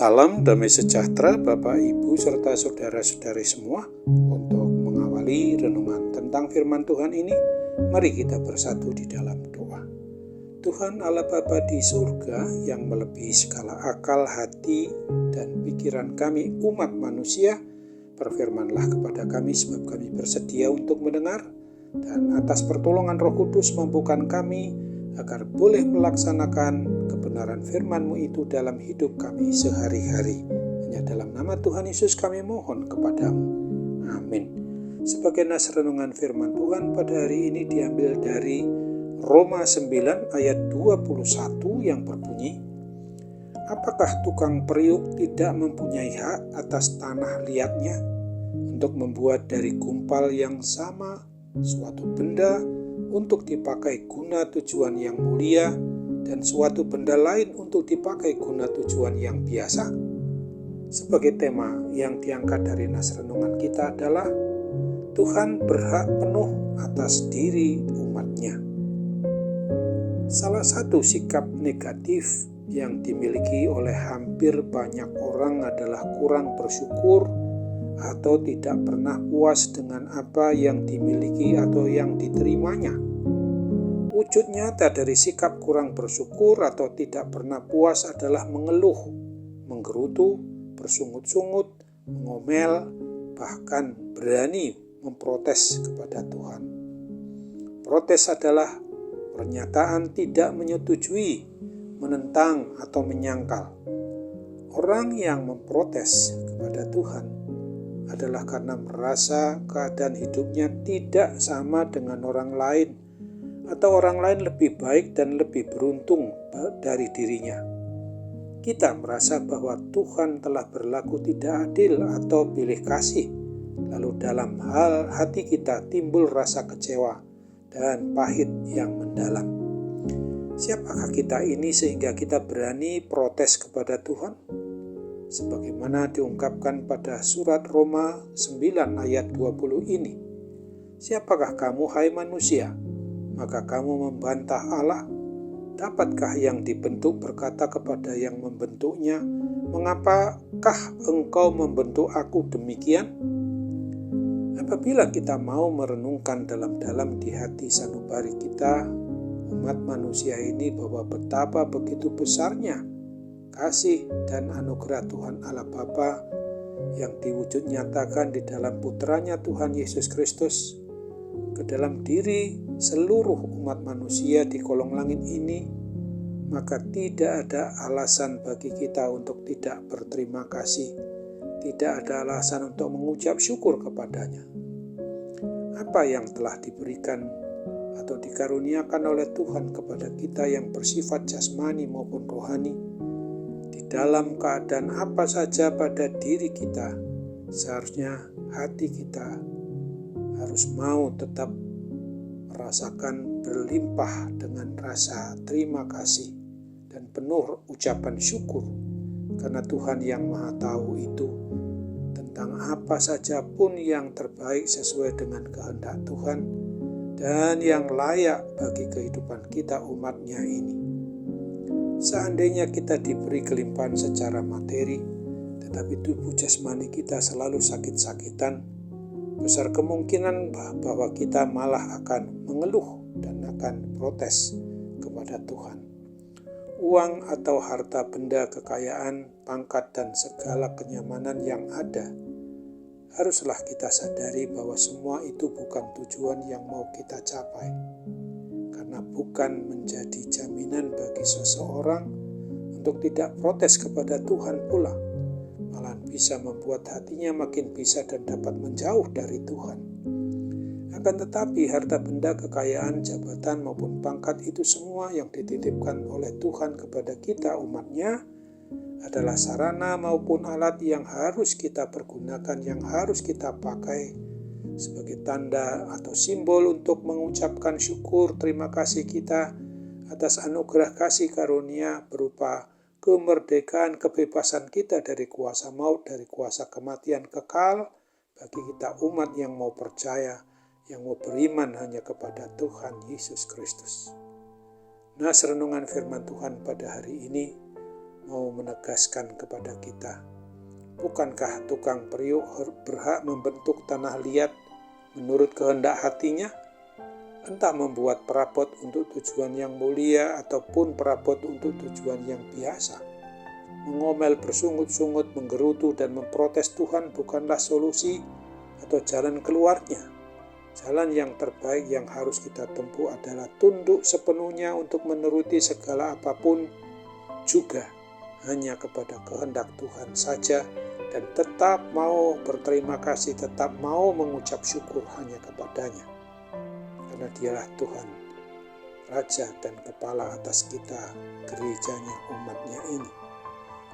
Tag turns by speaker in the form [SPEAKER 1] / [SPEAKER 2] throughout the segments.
[SPEAKER 1] Salam damai sejahtera Bapak, Ibu, serta saudara-saudari semua. Untuk mengawali renungan tentang firman Tuhan ini, mari kita bersatu di dalam doa. Tuhan Allah Bapa di surga yang melebihi segala akal, hati, dan pikiran kami umat manusia, berfirmanlah kepada kami sebab kami bersedia untuk mendengar, dan atas pertolongan Roh Kudus mampukan kami agar boleh melaksanakan kebenaran firman-Mu itu dalam hidup kami sehari-hari. Hanya dalam nama Tuhan Yesus kami mohon kepadamu. Amin. Sebagai nas renungan firman Tuhan pada hari ini diambil dari Roma 9 ayat 21 yang berbunyi, apakah tukang periuk tidak mempunyai hak atas tanah liatnya untuk membuat dari gumpal yang sama suatu benda untuk dipakai guna tujuan yang mulia dan suatu benda lain untuk dipakai guna tujuan yang biasa? Sebagai tema yang diangkat dari nas renungan kita adalah Tuhan berhak penuh atas diri umatnya. Salah satu sikap negatif yang dimiliki oleh hampir banyak orang adalah kurang bersyukur atau tidak pernah puas dengan apa yang dimiliki atau yang diterimanya. Wujud nyata dari sikap kurang bersyukur atau tidak pernah puas adalah mengeluh, menggerutu, bersungut-sungut, mengomel, bahkan berani memprotes kepada Tuhan. Protes adalah pernyataan tidak menyetujui, menentang, atau menyangkal. Orang yang memprotes kepada Tuhan adalah karena merasa keadaan hidupnya tidak sama dengan orang lain, atau orang lain lebih baik dan lebih beruntung dari dirinya. Kita merasa bahwa Tuhan telah berlaku tidak adil atau pilih kasih, lalu dalam hati kita timbul rasa kecewa dan pahit yang mendalam. Siapakah kita ini sehingga kita berani protes kepada Tuhan? Sebagaimana diungkapkan pada surat Roma 9 ayat 20 ini. Siapakah kamu, hai manusia? Maka kamu membantah Allah? Dapatkah yang dibentuk berkata kepada yang membentuknya, mengapakah engkau membentuk aku demikian? Apabila kita mau merenungkan dalam-dalam di hati sanubari kita, umat manusia ini, bahwa betapa begitu besarnya kasih dan anugerah Tuhan Allah Bapa yang diwujud nyatakan di dalam putranya Tuhan Yesus Kristus ke dalam diri seluruh umat manusia di kolong langit ini, maka tidak ada alasan bagi kita untuk tidak berterima kasih, tidak ada alasan untuk mengucap syukur kepadanya. Apa yang telah diberikan atau dikaruniakan oleh Tuhan kepada kita yang bersifat jasmani maupun rohani, dalam keadaan apa saja pada diri kita, seharusnya hati kita harus mau tetap merasakan berlimpah dengan rasa terima kasih dan penuh ucapan syukur, karena Tuhan yang Maha Tahu itu tentang apa saja pun yang terbaik sesuai dengan kehendak Tuhan dan yang layak bagi kehidupan kita umatnya ini. Seandainya kita diberi kelimpahan secara materi, tetapi tubuh jasmani kita selalu sakit-sakitan, besar kemungkinan bahwa kita malah akan mengeluh dan akan protes kepada Tuhan. Uang atau harta benda, kekayaan, pangkat, dan segala kenyamanan yang ada, haruslah kita sadari bahwa semua itu bukan tujuan yang mau kita capai. Karena bukan menjadi jaminan bagi seseorang untuk tidak protes kepada Tuhan pula, malah bisa membuat hatinya makin bisa dan dapat menjauh dari Tuhan. Akan tetapi harta benda, kekayaan, jabatan maupun pangkat itu semua yang dititipkan oleh Tuhan kepada kita umatnya adalah sarana maupun alat yang harus kita pergunakan, yang harus kita pakai sebagai tanda atau simbol untuk mengucapkan syukur terima kasih kita atas anugerah kasih karunia berupa kemerdekaan, kebebasan kita dari kuasa maut, dari kuasa kematian kekal bagi kita umat yang mau percaya, yang mau beriman hanya kepada Tuhan Yesus Kristus. Nas renungan firman Tuhan pada hari ini mau menegaskan kepada kita. Bukankah tukang periuk berhak membentuk tanah liat menurut kehendak hatinya? Entah membuat perabot untuk tujuan yang mulia ataupun perabot untuk tujuan yang biasa. Mengomel, bersungut-sungut, menggerutu, dan memprotes Tuhan bukanlah solusi atau jalan keluarnya. Jalan yang terbaik yang harus kita tempuh adalah tunduk sepenuhnya untuk menuruti segala apapun, juga hanya kepada kehendak Tuhan saja, dan tetap mau berterima kasih, tetap mau mengucap syukur hanya kepadanya. Karena dialah Tuhan, Raja dan Kepala atas kita, gerejanya, umatnya ini.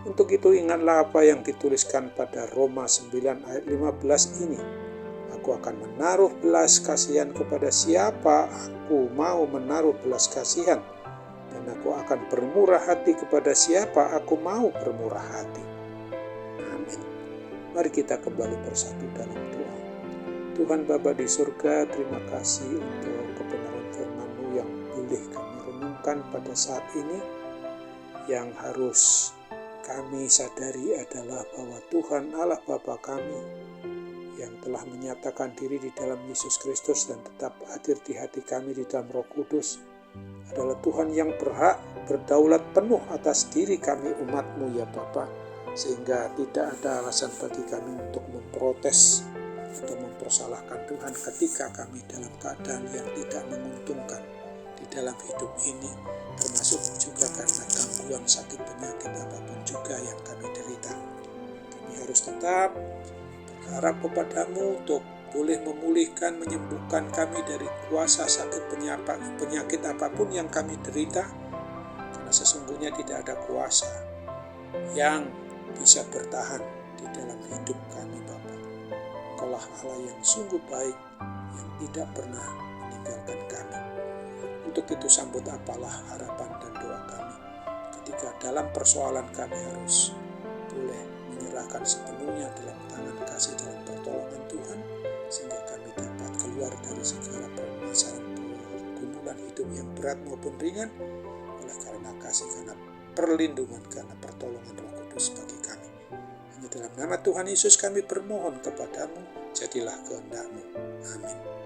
[SPEAKER 1] Untuk itu ingatlah apa yang dituliskan pada Roma 9 ayat 15 ini. Aku akan menaruh belas kasihan kepada siapa aku mau menaruh belas kasihan, dan aku akan bermurah hati kepada siapa aku mau bermurah hati. Amin. Mari kita kembali bersatu dalam doa. Tuhan Bapa di surga, terima kasih untuk kebenaran firman-Mu yang boleh kami renungkan pada saat ini. Yang harus kami sadari adalah bahwa Tuhan Allah Bapa kami yang telah menyatakan diri di dalam Yesus Kristus dan tetap hadir di hati kami di dalam Roh Kudus adalah Tuhan yang berhak berdaulat penuh atas diri kami umat-Mu ya Bapa, sehingga tidak ada alasan bagi kami untuk memprotes atau mempersalahkan Tuhan ketika kami dalam keadaan yang tidak menguntungkan di dalam hidup ini, termasuk juga karena gangguan sakit penyakit apapun juga yang kami derita. Kami harus tetap berharap kepadamu untuk boleh memulihkan, menyembuhkan kami dari kuasa sakit penyakit apapun yang kami derita, karena sesungguhnya tidak ada kuasa yang bisa bertahan di dalam hidup kami Bapa. Engkaulah Allah yang sungguh baik, yang tidak pernah meninggalkan kami. Untuk itu sambut apalah harapan dan doa kami ketika dalam persoalan kami harus boleh menyerahkan sepenuhnya dalam tangan kasih dalam pertolongan Tuhan, sehingga kami dapat keluar dari segala permasalahan pergumulan hidup yang berat maupun ringan, oleh karena kasih, karena perlindungan, karena pertolongan Roh Kudus bagi kami. Hanya dalam nama Tuhan Yesus kami bermohon kepadamu, jadilah kehendak-Mu. Amin.